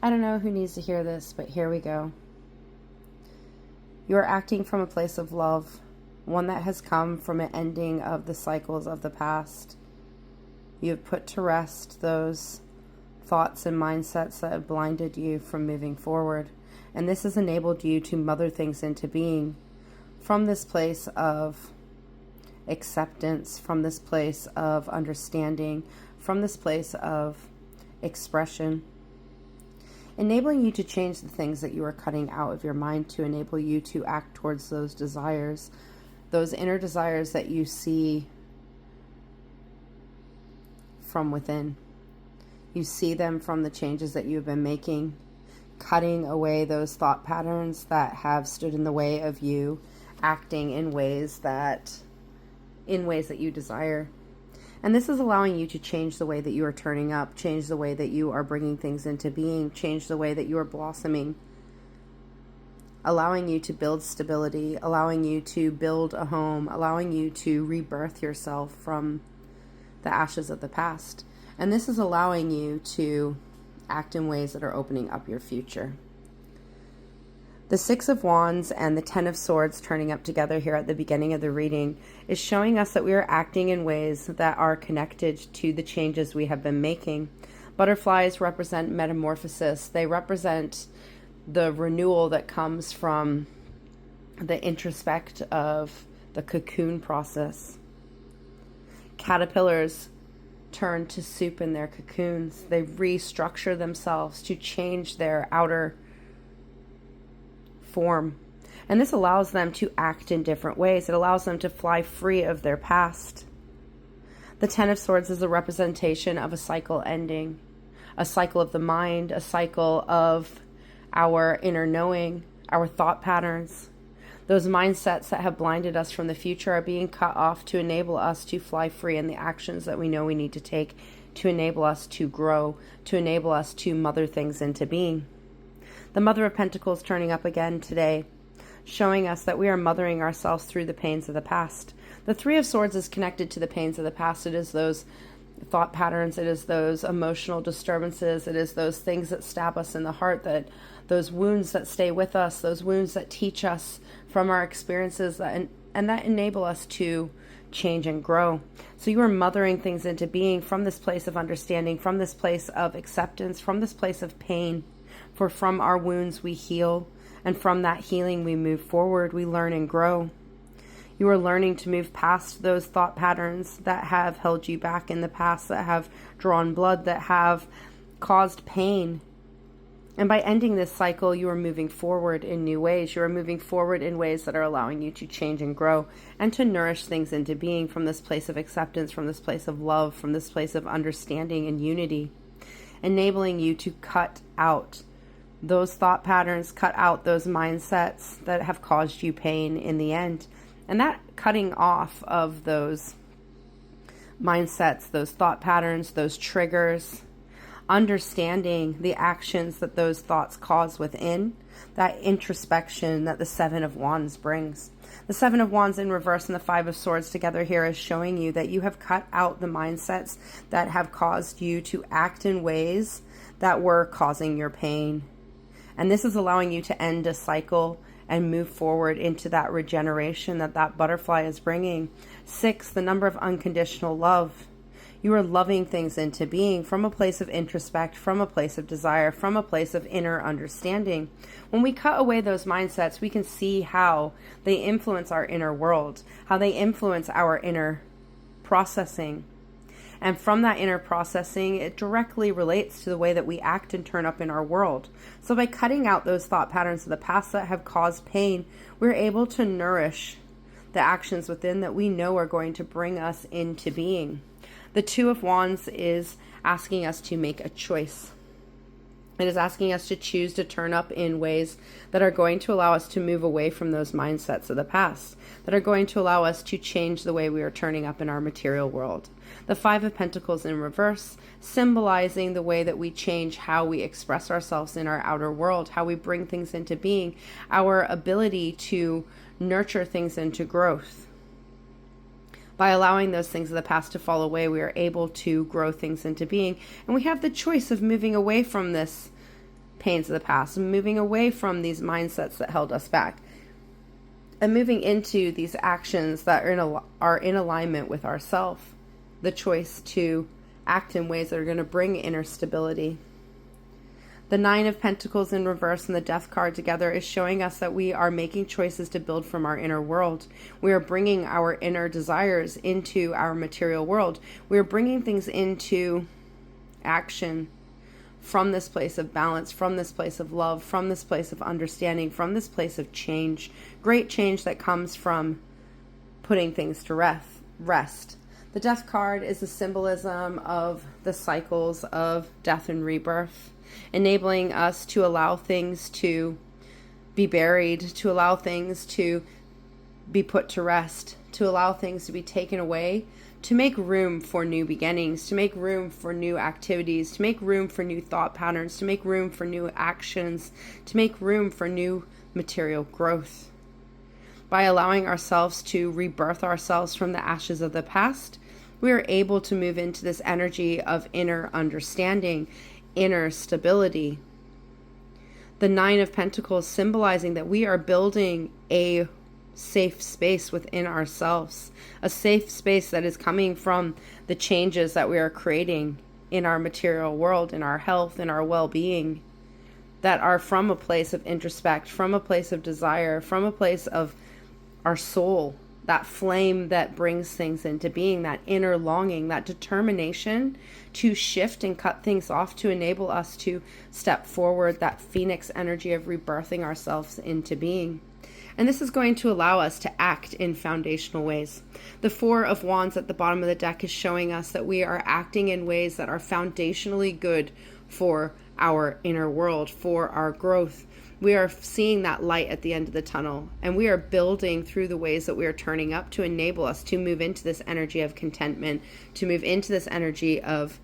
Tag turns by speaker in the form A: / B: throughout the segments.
A: I don't know who needs to hear this, but here we go. You are acting from a place of love, one that has come from an ending of the cycles of the past. You have put to rest those thoughts and mindsets that have blinded you from moving forward. And this has enabled you to mother things into being from this place of acceptance, from this place of understanding, from this place of expression, enabling you to change the things that you are cutting out of your mind to enable you to act towards those desires, those inner desires that you see from within. You see them from the changes that you've been making, cutting away those thought patterns that have stood in the way of you acting in ways that you desire. And this is allowing you to change the way that you are turning up, change the way that you are bringing things into being, change the way that you are blossoming, allowing you to build stability, allowing you to build a home, allowing you to rebirth yourself from the ashes of the past. And this is allowing you to act in ways that are opening up your future. The Six of Wands and the Ten of Swords turning up together here at the beginning of the reading is showing us that we are acting in ways that are connected to the changes we have been making. Butterflies represent metamorphosis. They represent the renewal that comes from the introspect of the cocoon process. Caterpillars turn to soup in their cocoons. They restructure themselves to change their outer form. And this allows them to act in different ways. It allows them to fly free of their past. The Ten of Swords is a representation of a cycle ending, a cycle of the mind, a cycle of our inner knowing, our thought patterns. Those mindsets that have blinded us from the future are being cut off to enable us to fly free in the actions that we know we need to take to enable us to grow, to enable us to mother things into being. The Mother of Pentacles turning up again today, showing us that we are mothering ourselves through the pains of the past. The Three of Swords is connected to the pains of the past. It is those thought patterns, it is those emotional disturbances, it is those things that stab us in the heart, that those wounds that stay with us, those wounds that teach us from our experiences and that enable us to change and grow. So you are mothering things into being from this place of understanding, from this place of acceptance, from this place of pain. For from our wounds we heal, and from that healing we move forward, we learn and grow. You are learning to move past those thought patterns that have held you back in the past, that have drawn blood, that have caused pain. And by ending this cycle, you are moving forward in new ways. You are moving forward in ways that are allowing you to change and grow and to nourish things into being from this place of acceptance, from this place of love, from this place of understanding and unity, enabling you to cut out those thought patterns, cut out those mindsets that have caused you pain in the end. And that cutting off of those mindsets, those thought patterns, those triggers, understanding the actions that those thoughts cause within, that introspection that the Seven of Wands brings. The Seven of Wands in reverse and the Five of Swords together here is showing you that you have cut out the mindsets that have caused you to act in ways that were causing your pain. And this is allowing you to end a cycle and move forward into that regeneration that butterfly is bringing. 6, the number of unconditional love. You are loving things into being from a place of introspect, from a place of desire, from a place of inner understanding. When we cut away those mindsets, we can see how they influence our inner world, how they influence our inner processing. And from that inner processing, it directly relates to the way that we act and turn up in our world. So by cutting out those thought patterns of the past that have caused pain, we're able to nourish the actions within that we know are going to bring us into being. The Two of Wands is asking us to make a choice. It is asking us to choose to turn up in ways that are going to allow us to move away from those mindsets of the past, that are going to allow us to change the way we are turning up in our material world. The Five of Pentacles in reverse, symbolizing the way that we change how we express ourselves in our outer world, how we bring things into being, our ability to nurture things into growth. By allowing those things of the past to fall away, we are able to grow things into being. And we have the choice of moving away from this pains of the past, and moving away from these mindsets that held us back, and moving into these actions that are in alignment with ourself. The choice to act in ways that are going to bring inner stability. The Nine of Pentacles in reverse and the Death card together is showing us that we are making choices to build from our inner world. We are bringing our inner desires into our material world. We are bringing things into action from this place of balance, from this place of love, from this place of understanding, from this place of change. Great change that comes from putting things to rest. The Death card is a symbolism of the cycles of death and rebirth, enabling us to allow things to be buried, to allow things to be put to rest, to allow things to be taken away, to make room for new beginnings, to make room for new activities, to make room for new thought patterns, to make room for new actions, to make room for new material growth. By allowing ourselves to rebirth ourselves from the ashes of the past, we are able to move into this energy of inner understanding, inner stability. The Nine of Pentacles symbolizing that we are building a safe space within ourselves, a safe space that is coming from the changes that we are creating in our material world, in our health, in our well-being, that are from a place of introspect, from a place of desire, from a place of our soul, that flame that brings things into being, that inner longing, that determination to shift and cut things off to enable us to step forward, that phoenix energy of rebirthing ourselves into being. And this is going to allow us to act in foundational ways. The Four of Wands at the bottom of the deck is showing us that we are acting in ways that are foundationally good for our inner world, for our growth. We are seeing that light at the end of the tunnel, and we are building through the ways that we are turning up to enable us to move into this energy of contentment, to move into this energy of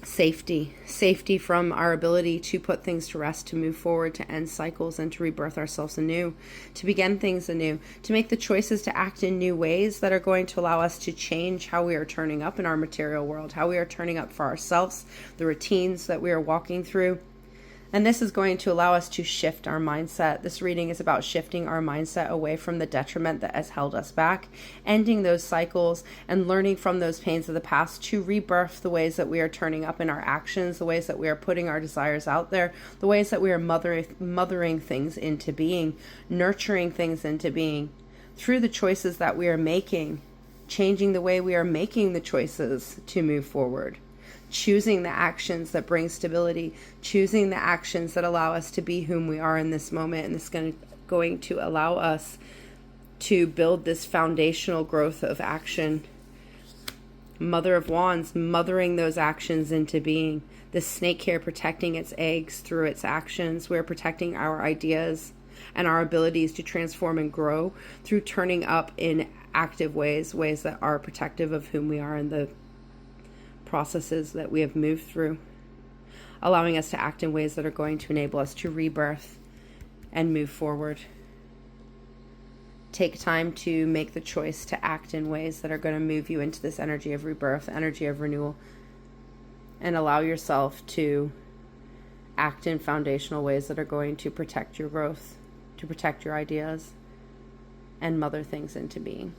A: safety from our ability to put things to rest, to move forward, to end cycles, and to rebirth ourselves anew, to begin things anew, to make the choices to act in new ways that are going to allow us to change how we are turning up in our material world, how we are turning up for ourselves, the routines that we are walking through. And this is going to allow us to shift our mindset. This reading is about shifting our mindset away from the detriment that has held us back, ending those cycles and learning from those pains of the past to rebirth the ways that we are turning up in our actions, the ways that we are putting our desires out there, the ways that we are mothering things into being, nurturing things into being through the choices that we are making, changing the way we are making the choices to move forward. Choosing the actions that bring stability, choosing the actions that allow us to be whom we are in this moment. And this is going to allow us to build this foundational growth of action. Mother of Wands, mothering those actions into being. The snake here protecting its eggs through its actions. We're protecting our ideas and our abilities to transform and grow through turning up in active ways, ways that are protective of whom we are in the processes that we have moved through, allowing us to act in ways that are going to enable us to rebirth and move forward. Take time to make the choice to act in ways that are going to move you into this energy of rebirth, energy of renewal, and allow yourself to act in foundational ways that are going to protect your growth, to protect your ideas, and mother things into being.